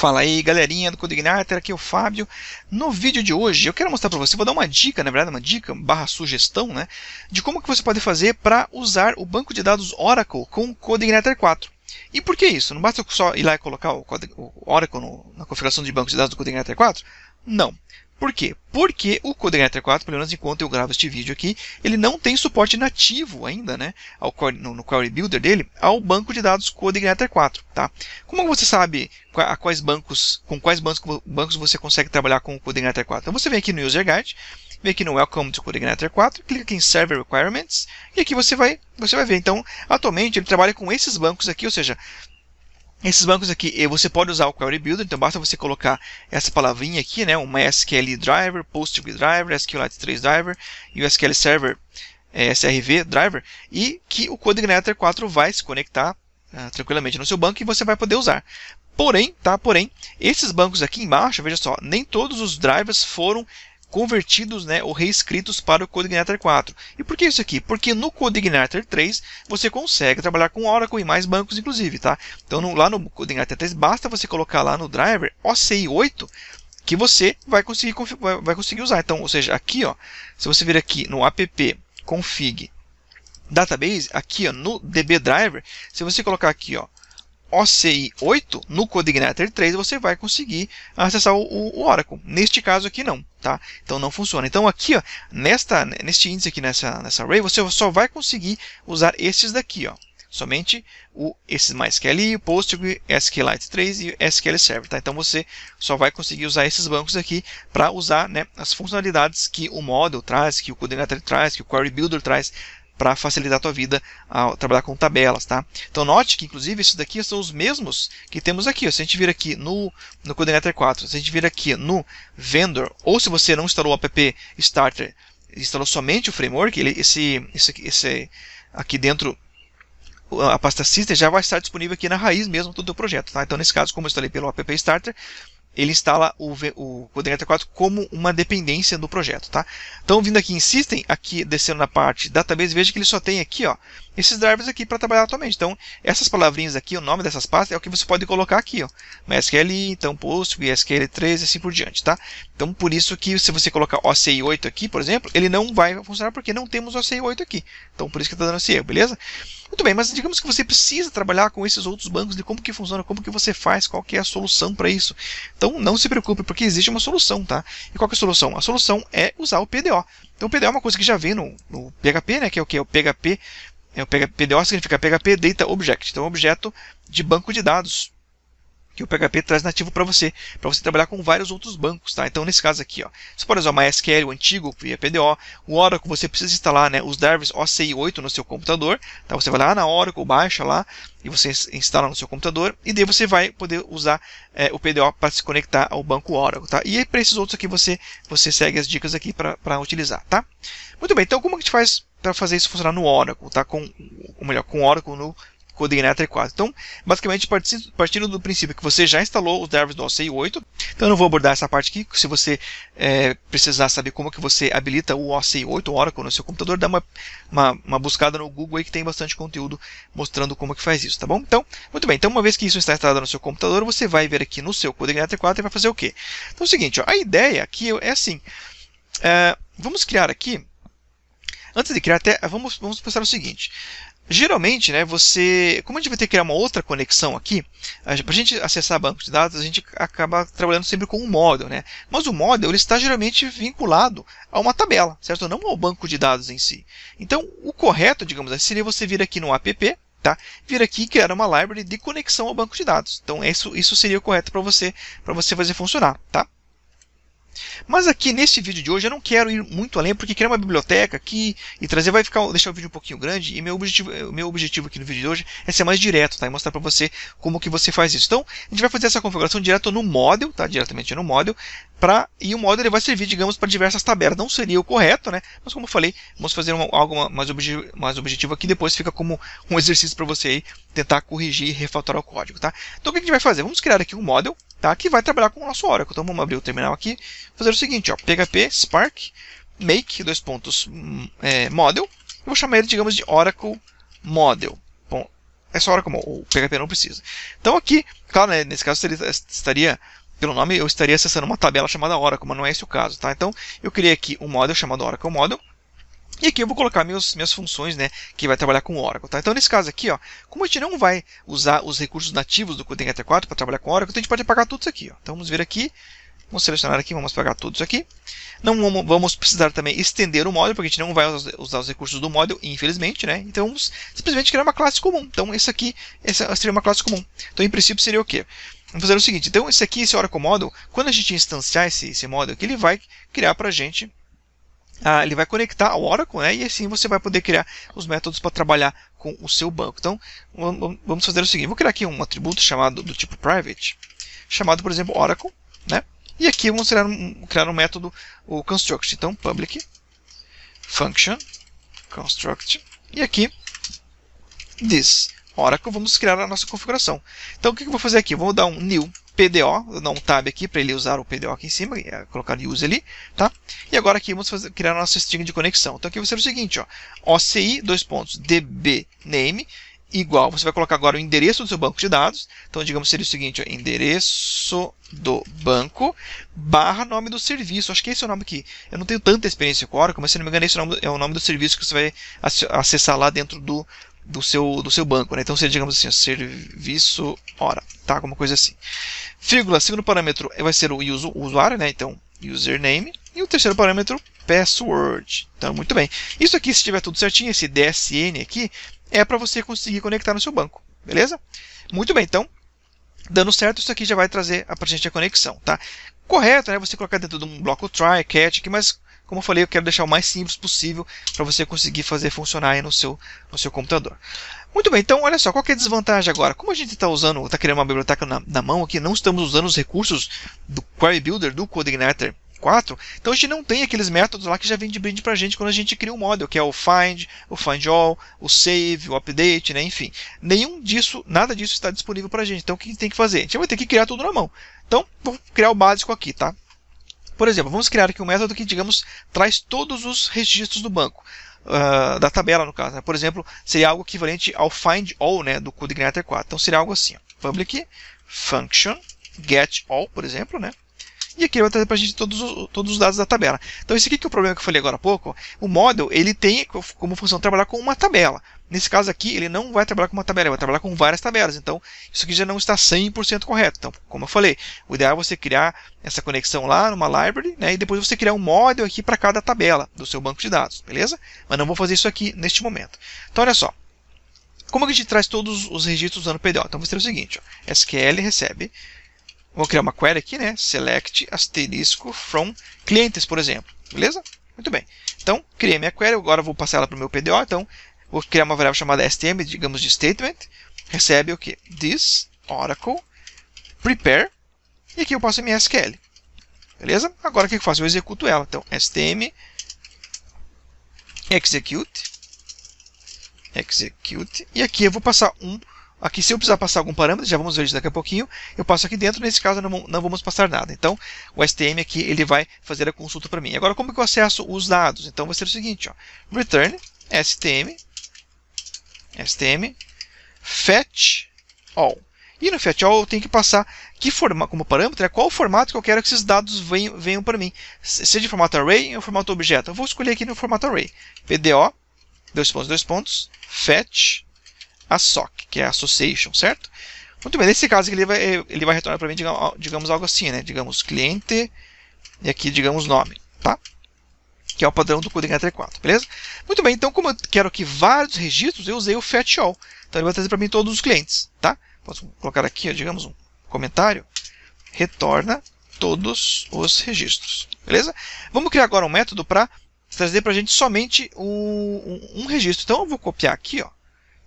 Fala aí, galerinha do CodeIgniter, aqui é o Fábio. No vídeo de hoje eu quero mostrar para você, vou dar uma dica, na verdade uma dica barra sugestão, né, de como que você pode fazer para usar o banco de dados Oracle com o CodeIgniter 4. E por que isso? Não basta só ir lá e colocar o Oracle na configuração de banco de dados do CodeIgniter 4? Não. Por quê? Porque o CodeIgniter 4, pelo menos enquanto eu gravo este vídeo aqui, ele não tem suporte nativo ainda, né, no Query Builder dele, ao banco de dados CodeIgniter 4. Tá? Como você sabe com quais bancos você consegue trabalhar com o CodeIgniter 4? Então você vem aqui no User Guide, vem aqui no Welcome to CodeIgniter 4, clica aqui em Server Requirements, e aqui você vai ver. Então, atualmente ele trabalha com esses bancos aqui, ou seja, esses bancos aqui, você pode usar o Query Builder, então basta você colocar essa palavrinha aqui, né, o MySQL Driver, PostgreSQL Driver, SQLite 3 Driver e o SQL Server SRV Driver, e que o CodeIgniter 4 vai se conectar tranquilamente no seu banco e você vai poder usar. Porém, esses bancos aqui embaixo, veja só, nem todos os drivers foram convertidos, né, ou reescritos para o CodeIgniter 4. E por que isso aqui? Porque no CodeIgniter 3 você consegue trabalhar com Oracle e mais bancos inclusive, tá? Então lá no CodeIgniter 3 basta você colocar lá no driver OCI 8 que você vai conseguir usar. Então, ou seja, aqui, ó, se você vir aqui no app config database, aqui, ó, no DB driver, se você colocar aqui, ó, OCI 8 no CodeIgniter 3, você vai conseguir acessar o Oracle. Neste caso aqui não, tá? Então não funciona. Então aqui, ó, neste índice aqui, nessa array, você só vai conseguir usar esses daqui, ó. Somente esses MySQL, o Postgre, SQLite 3 e o SQL Server, tá? Então você só vai conseguir usar esses bancos aqui para usar, né, as funcionalidades que o Model traz, que o CodeIgniter traz, que o Query Builder traz, para facilitar a tua vida ao trabalhar com tabelas, tá? Então note que inclusive esses daqui são os mesmos que temos aqui. Se a gente vir aqui no CodeIgniter 4, se a gente vir aqui no Vendor, ou se você não instalou o app Starter, instalou somente o framework, esse aqui dentro, a pasta System já vai estar disponível aqui na raiz mesmo do teu projeto, tá? Então nesse caso, como eu instalei pelo app Starter, ele instala o CodeIgniter 4 como uma dependência do projeto, tá? Então, vindo aqui em System, aqui descendo na parte Database, veja que ele só tem aqui, ó, esses drivers aqui para trabalhar atualmente. Então, essas palavrinhas aqui, o nome dessas pastas é o que você pode colocar aqui, ó, MySQL, então Postgre, SQL3 e assim por diante, tá? Então, por isso que se você colocar OCI 8 aqui, por exemplo, ele não vai funcionar porque não temos OCI 8 aqui. Então, por isso que está dando esse erro, beleza? Muito bem, mas digamos que você precisa trabalhar com esses outros bancos, de como que funciona, como que você faz, qual que é a solução para isso. Então não se preocupe, porque existe uma solução, tá? E qual que é a solução? A solução é usar o PDO. Então o PDO é uma coisa que já vem no PHP, né? Que é o que? O PHP, PDO significa PHP Data Object, então objeto de banco de dados, que o PHP traz nativo para você trabalhar com vários outros bancos, tá? Então, nesse caso aqui, ó, você pode usar o MySQL, o antigo, via PDO, o Oracle, você precisa instalar, né, os drivers OCI 8 no seu computador, tá? Você vai lá na Oracle, baixa lá, e você instala no seu computador, e daí você vai poder usar o PDO para se conectar ao banco Oracle, tá? E para esses outros aqui, você segue as dicas aqui para utilizar, tá? Muito bem, então como a gente faz para fazer isso funcionar no Oracle, tá? Com o Oracle no CodeIgniter 4. Então, basicamente, partindo do princípio que você já instalou os drivers do OCI 8, então eu não vou abordar essa parte aqui. Se você precisar saber como que você habilita o OCI 8, o Oracle, no seu computador, dá uma buscada no Google aí que tem bastante conteúdo mostrando como que faz isso, tá bom? Então, muito bem. Então, uma vez que isso está instalado no seu computador, você vai ver aqui no seu CodeIgniter 4 e vai fazer o quê? Então, é o seguinte, ó, a ideia aqui é assim, vamos criar aqui, antes de criar, vamos pensar o seguinte. Geralmente, né, como a gente vai ter que criar uma outra conexão aqui, para a gente acessar banco de dados, a gente acaba trabalhando sempre com um model, né? Mas o model ele está geralmente vinculado a uma tabela, certo? Não ao banco de dados em si. Então, o correto, digamos assim, seria você vir aqui no app, tá? Vir aqui e criar uma library de conexão ao banco de dados. Então, isso seria o correto para você fazer funcionar, tá? Mas aqui nesse vídeo de hoje eu não quero ir muito além, porque criar uma biblioteca aqui e trazer deixar o vídeo um pouquinho grande, e o meu objetivo aqui no vídeo de hoje é ser mais direto, tá? E mostrar para você como que você faz isso. Então, a gente vai fazer essa configuração direto no model, tá? Diretamente no model, e o model ele vai servir, digamos, para diversas tabelas. Não seria o correto, né? Mas como eu falei, vamos fazer algo mais objetivo aqui, depois fica como um exercício para você aí tentar corrigir e refatorar o código, tá? Então, o que a gente vai fazer? Vamos criar aqui um model, tá? Que vai trabalhar com o nosso Oracle. Então, vamos abrir o terminal aqui, fazer o seguinte, ó, PHP Spark make model. Eu vou chamar ele, digamos, de Oracle Model. Bom, é só Oracle Model, o PHP não precisa. Então aqui, claro, né, nesse caso estaria, pelo nome, eu estaria acessando uma tabela chamada Oracle, mas não é esse o caso, tá? Então eu criei aqui um model chamado Oracle Model, e aqui eu vou colocar minhas funções, né, que vai trabalhar com o Oracle, tá? Então nesse caso aqui, ó, como a gente não vai usar os recursos nativos do CodeIgniter 4 para trabalhar com o Oracle, então a gente pode apagar tudo isso aqui, ó. Então vamos vir aqui, vamos selecionar aqui, vamos apagar tudo isso aqui. Não vamos precisar também estender o model, porque a gente não vai usar os recursos do model, infelizmente, né? Então vamos simplesmente criar uma classe comum. Então essa seria uma classe comum. Então em princípio seria o quê? Vamos fazer o seguinte, então esse Oracle Model, quando a gente instanciar esse model aqui, ele vai criar para a gente, ele vai conectar ao Oracle, né? E assim você vai poder criar os métodos para trabalhar com o seu banco. Então vamos fazer o seguinte, vou criar aqui um atributo chamado do tipo private, chamado por exemplo Oracle, né? E aqui vamos criar um método, o construct. Então, public function construct. E aqui, this Oracle, vamos criar a nossa configuração. Então, o que eu vou fazer aqui? Eu vou dar um new PDO, vou dar um tab aqui para ele usar o PDO aqui em cima, colocar use ali, tá? E agora aqui vamos criar a nossa string de conexão. Então, aqui vai ser o seguinte, ó, OCI, dbName, igual, você vai colocar agora o endereço do seu banco de dados. Então, digamos, seria o seguinte, ó, endereço do banco barra nome do serviço. Acho que esse é o nome aqui. Eu não tenho tanta experiência com Oracle, mas se não me engano, esse é o nome do serviço que você vai acessar lá dentro do seu banco, né? Então, seria, digamos assim, serviço hora, tá? Alguma coisa assim. Vírgula, segundo parâmetro vai ser o usuário, né? Então, username. E o terceiro parâmetro, password. Então, muito bem. Isso aqui, se tiver tudo certinho, esse DSN aqui, é para você conseguir conectar no seu banco, beleza? Muito bem, então, dando certo, isso aqui já vai trazer para a gente a conexão, tá? Correto, né? Você colocar dentro de um bloco try, catch aqui, mas como eu falei, eu quero deixar o mais simples possível para você conseguir fazer funcionar aí no seu computador. Muito bem, então olha só, qual que é a desvantagem agora? Como a gente está criando uma biblioteca na mão aqui, não estamos usando os recursos do Query Builder do CodeIgniter 4, então a gente não tem aqueles métodos lá que já vem de brinde para a gente quando a gente cria um model, que é o find all, o save, o update, né? Enfim, nada disso está disponível para a gente. Então o que a gente tem que fazer? A gente vai ter que criar tudo na mão. Então, vou criar o básico aqui, tá? Por exemplo, vamos criar aqui um método que, digamos, traz todos os registros do banco, da tabela no caso, né? Por exemplo, seria algo equivalente ao find all, né, do CodeIgniter 4. Então seria algo assim, ó, public function get all, por exemplo, né? E aqui ele vai trazer para a gente todos os dados da tabela. Então esse aqui que é o problema que eu falei agora há pouco. O model, ele tem como função trabalhar com uma tabela. Nesse caso aqui, ele não vai trabalhar com uma tabela, ele vai trabalhar com várias tabelas. Então isso aqui já não está 100% correto. Então, como eu falei, o ideal é você criar essa conexão lá numa library, né, e depois você criar um model aqui para cada tabela do seu banco de dados, beleza? Mas não vou fazer isso aqui neste momento. Então olha só. Como que a gente traz todos os registros usando o PDO? Então vamos ter o seguinte, ó, SQL recebe. Vou criar uma query aqui, né? Select asterisco from clientes, por exemplo. Beleza? Muito bem. Então, criei minha query. Agora vou passar ela para o meu PDO. Então, vou criar uma variável chamada stm, digamos de statement. Recebe o quê? This Oracle prepare. E aqui eu passo a minha SQL. Beleza? Agora o que eu faço? Eu executo ela. Então, stm execute. E aqui eu vou passar Aqui, se eu precisar passar algum parâmetro, já vamos ver isso daqui a pouquinho, eu passo aqui dentro, nesse caso não vamos passar nada. Então, o STM aqui, ele vai fazer a consulta para mim. Agora, como que eu acesso os dados? Então, vai ser o seguinte, ó, return stm fetch all. E no fetch all eu tenho que passar como parâmetro, qual o formato que eu quero que esses dados venham para mim. Seja de formato array ou formato objeto. Eu vou escolher aqui no formato array. PDO, fetch ASSOC, que é Association, certo? Muito bem, nesse caso ele vai retornar para mim, digamos algo assim, né? Digamos cliente e aqui, digamos nome, tá? Que é o padrão do CodeIgniter 4, beleza? Muito bem, então como eu quero aqui vários registros, eu usei o fetch all. Então ele vai trazer para mim todos os clientes, tá? Posso colocar aqui, ó, digamos, um comentário. Retorna todos os registros, beleza? Vamos criar agora um método para trazer para a gente somente um registro. Então eu vou copiar aqui, ó,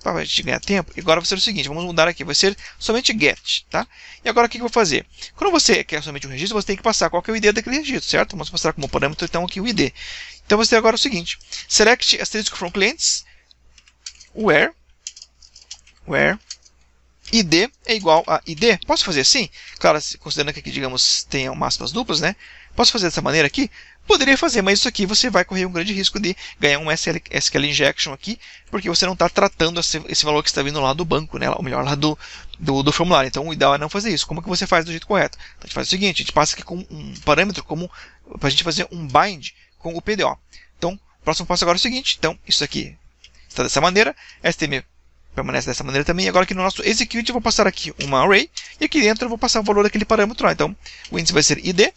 para a gente ganhar tempo. E agora vai ser o seguinte, vamos mudar aqui, vai ser somente get, tá? E agora o que eu vou fazer? Quando você quer somente um registro, você tem que passar qual que é o ID daquele registro, certo? Vamos passar como parâmetro então aqui o ID. Então você tem agora o seguinte, select asterisk from clients, where ID é igual a ID. Posso fazer assim? Claro, considerando que aqui, digamos, tenham máximas duplas, né? Posso fazer dessa maneira aqui? Poderia fazer, mas isso aqui você vai correr um grande risco de ganhar um SQL injection aqui, porque você não está tratando esse valor que está vindo lá do banco, né? Ou melhor, lá do formulário. Então, o ideal é não fazer isso. Como que você faz do jeito correto? Então, a gente faz o seguinte, a gente passa aqui com um parâmetro para a gente fazer um bind com o PDO. Então, o próximo passo agora é o seguinte. Então, isso aqui está dessa maneira, STM permanece dessa maneira também. Agora aqui no nosso execute eu vou passar aqui uma array, e aqui dentro eu vou passar o valor daquele parâmetro lá. Então, o índice vai ser ID,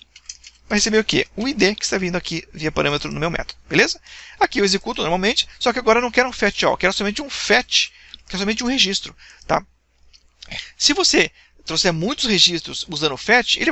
vai receber o quê? O ID que está vindo aqui via parâmetro no meu método, beleza? Aqui eu executo normalmente, só que agora eu não quero um fetch all, quero somente um fetch, quero somente um registro, tá? Se você trouxer muitos registros usando o fetch, ele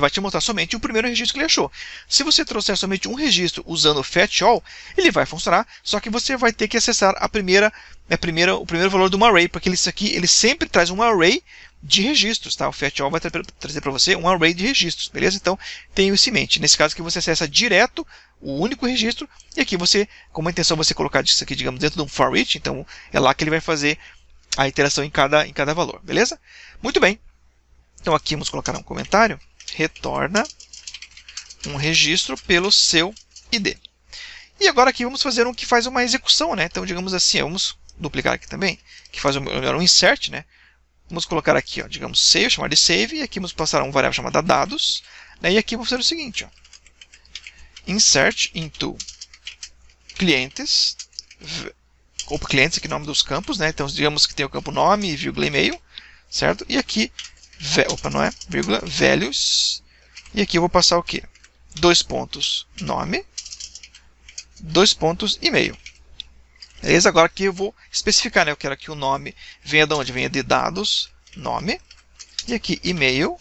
vai te mostrar somente o primeiro registro que ele achou. Se você trouxer somente um registro usando o fetch all, ele vai funcionar, só que você vai ter que acessar o primeiro valor de uma array, porque isso aqui ele sempre traz um array de registros, tá? O fetch all vai trazer para você um array de registros, beleza? Então, tenha isso em mente. Nesse caso aqui você acessa direto o único registro, e aqui você, como a intenção é você colocar isso aqui, digamos, dentro de um for each, então é lá que ele vai fazer a iteração em cada valor, beleza? Muito bem. Então aqui vamos colocar um comentário. Retorna um registro pelo seu ID. E agora aqui vamos fazer um que faz uma execução, né? Então, digamos assim, vamos duplicar aqui também, que faz um insert, né? Vamos colocar aqui, ó, digamos, save, chamar de save, e aqui vamos passar um variável chamada dados, né? E aqui vamos fazer o seguinte, ó, insert into clientes, clientes aqui, nome dos campos, né? Então, digamos que tem o campo nome, vírgula e-mail, certo? E aqui, não é, vírgula, values, e aqui eu vou passar o quê? 2 pontos nome, 2 pontos e-mail. Beleza? Agora aqui eu vou especificar, né? Eu quero que o nome venha de onde? Venha de dados, nome, e aqui e-mail,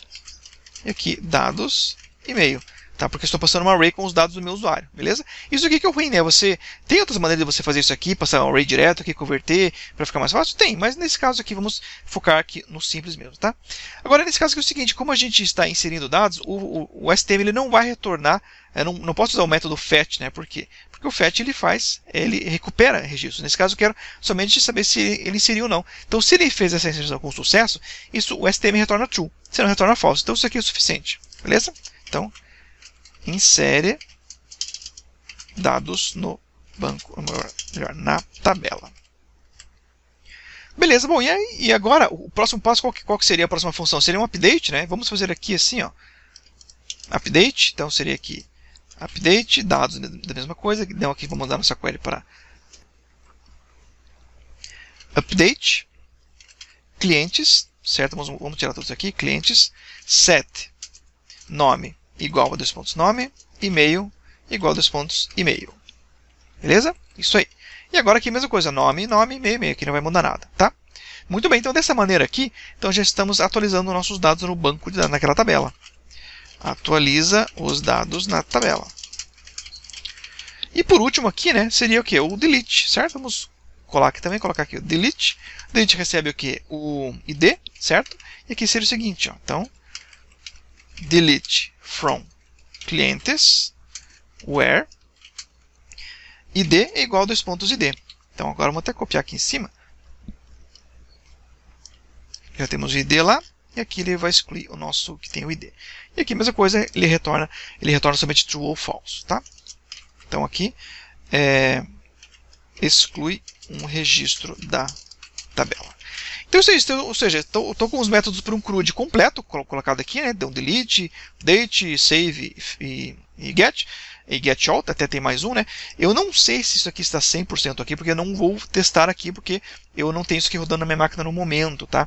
e aqui dados, e-mail. Tá? Porque eu estou passando uma array com os dados do meu usuário, beleza? Isso aqui que é o ruim, né? Você tem outras maneiras de você fazer isso aqui, passar um array direto aqui, converter, para ficar mais fácil? Tem, mas nesse caso aqui vamos focar aqui no simples mesmo, tá? Agora, nesse caso aqui é o seguinte, como a gente está inserindo dados, o STM ele não vai retornar, não posso usar o método fetch, né? Por quê? Porque o fetch ele recupera registros. Nesse caso eu quero somente saber se ele inseriu ou não. Então, se ele fez essa inserção com sucesso, o STM retorna true, se não retorna false. Então, isso aqui é o suficiente, beleza? Então, insere dados no banco, ou melhor, na tabela. Beleza, bom, e agora o próximo passo, qual que seria a próxima função? Seria um update, né? Vamos fazer aqui assim, ó, update, então seria aqui update, dados da mesma coisa, então aqui vamos mandar nossa query para update, clientes, certo? Vamos tirar todos aqui, clientes, set nome igual a 2 pontos nome, e-mail igual a 2 pontos e-mail. Beleza? Isso aí. E agora aqui a mesma coisa, nome, e-mail, e-mail, aqui não vai mudar nada, tá? Muito bem, então dessa maneira aqui, então já estamos atualizando nossos dados no banco de dados, naquela tabela. Atualiza os dados na tabela. E por último aqui, né, seria o que? O delete, certo? Vamos colocar aqui o delete. O delete recebe o que? O ID, certo? E aqui seria o seguinte, ó, então, delete from clientes where id é igual a 2 pontos id. Então agora vamos até copiar aqui em cima. Já temos o id lá, e aqui ele vai excluir o nosso que tem o id. E aqui a mesma coisa, ele retorna somente true ou false, tá? Então aqui exclui um registro da tabela. Então isso é isso, ou seja, estou com os métodos para um CRUD completo colocado aqui, né? Então delete, date, save e get. E get all, até tem mais um, né? Eu não sei se isso aqui está 100% aqui, porque eu não vou testar aqui, porque eu não tenho isso aqui rodando na minha máquina no momento, tá?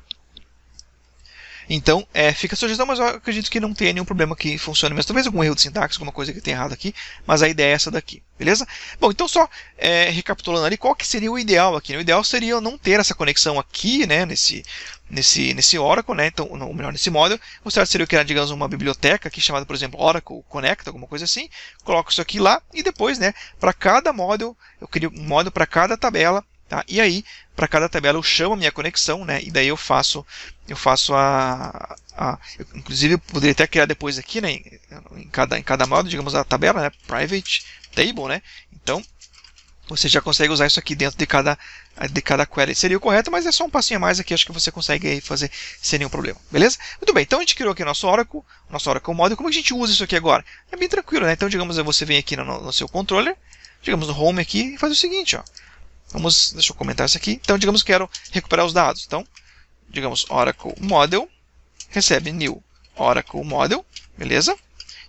Então, fica a sugestão, mas eu acredito que não tenha nenhum problema que funcione mesmo. Talvez algum erro de sintaxe, alguma coisa que tenha errado aqui, mas a ideia é essa daqui, beleza? Bom, então só recapitulando ali, qual que seria o ideal aqui? O ideal seria eu não ter essa conexão aqui, né, nesse Oracle, né, então, ou melhor, nesse model. O certo seria eu criar, digamos, uma biblioteca aqui chamada, por exemplo, Oracle Connect, alguma coisa assim. Coloco isso aqui lá e depois, né, para cada model, eu crio um model para cada tabela. Tá? E aí, para cada tabela eu chamo a minha conexão, né? E daí eu faço inclusive eu poderia até criar depois aqui, né? Em cada módulo, digamos, a tabela, né? Private table, né? Então, você já consegue usar isso aqui dentro de cada query. Seria o correto, mas é só um passinho a mais aqui, acho que você consegue aí fazer sem nenhum problema, beleza? Muito bem, então a gente criou aqui nosso Oracle Model. Como a gente usa isso aqui agora? É bem tranquilo, né? Então, digamos, você vem aqui no seu controller, digamos no Home aqui, e faz o seguinte, ó. Deixa eu comentar isso aqui. Então, digamos que quero recuperar os dados. Então, digamos, Oracle Model, recebe New Oracle Model, beleza?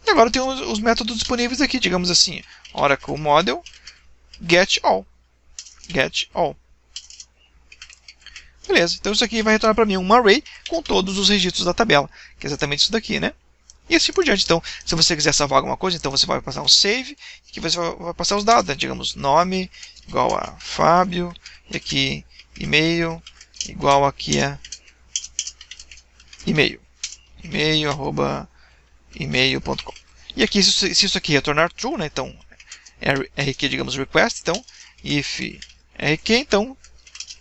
E agora tem os métodos disponíveis aqui, digamos assim, Oracle Model, Get All. Beleza, então isso aqui vai retornar para mim um array com todos os registros da tabela, que é exatamente isso daqui, né? E assim por diante. Então, se você quiser salvar alguma coisa, então você vai passar um save, que você vai passar os dados, né? Digamos, nome igual a Fábio, e aqui e-mail igual aqui a e-mail, arroba e-mail.com. E aqui, se isso aqui retornar true, né? Então, RQ, digamos, request, então, if RQ, então,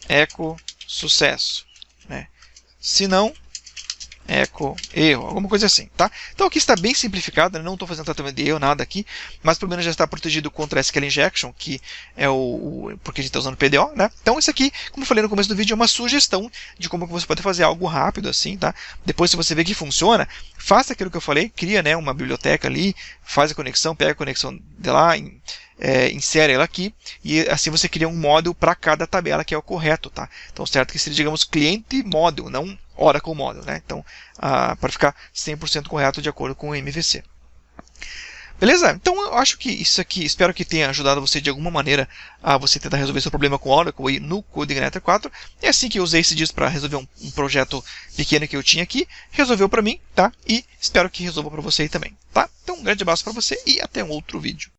echo sucesso, né? Se não, echo erro, alguma coisa assim, tá? Então aqui está bem simplificado, né? Não estou fazendo tratamento de erro, nada aqui, mas pelo menos já está protegido contra SQL Injection, que é porque a gente está usando PDO, né? Então isso aqui, como eu falei no começo do vídeo, é uma sugestão de como você pode fazer algo rápido assim, tá? Depois, se você vê que funciona, faça aquilo que eu falei, cria, né, uma biblioteca ali, faz a conexão, pega a conexão de lá, insere ela aqui, e assim você cria um módulo para cada tabela, que é o correto, tá? Então, certo que seria, digamos, cliente módulo, não Oracle Model, né? Então, para ficar 100% correto de acordo com o MVC. Beleza? Então, eu acho que isso aqui, espero que tenha ajudado você de alguma maneira a você tentar resolver seu problema com Oracle aí no CodeIgniter 4. É assim que eu usei esse disco para resolver um projeto pequeno que eu tinha aqui. Resolveu para mim, tá? E espero que resolva para você aí também, tá? Então, um grande abraço para você e até um outro vídeo.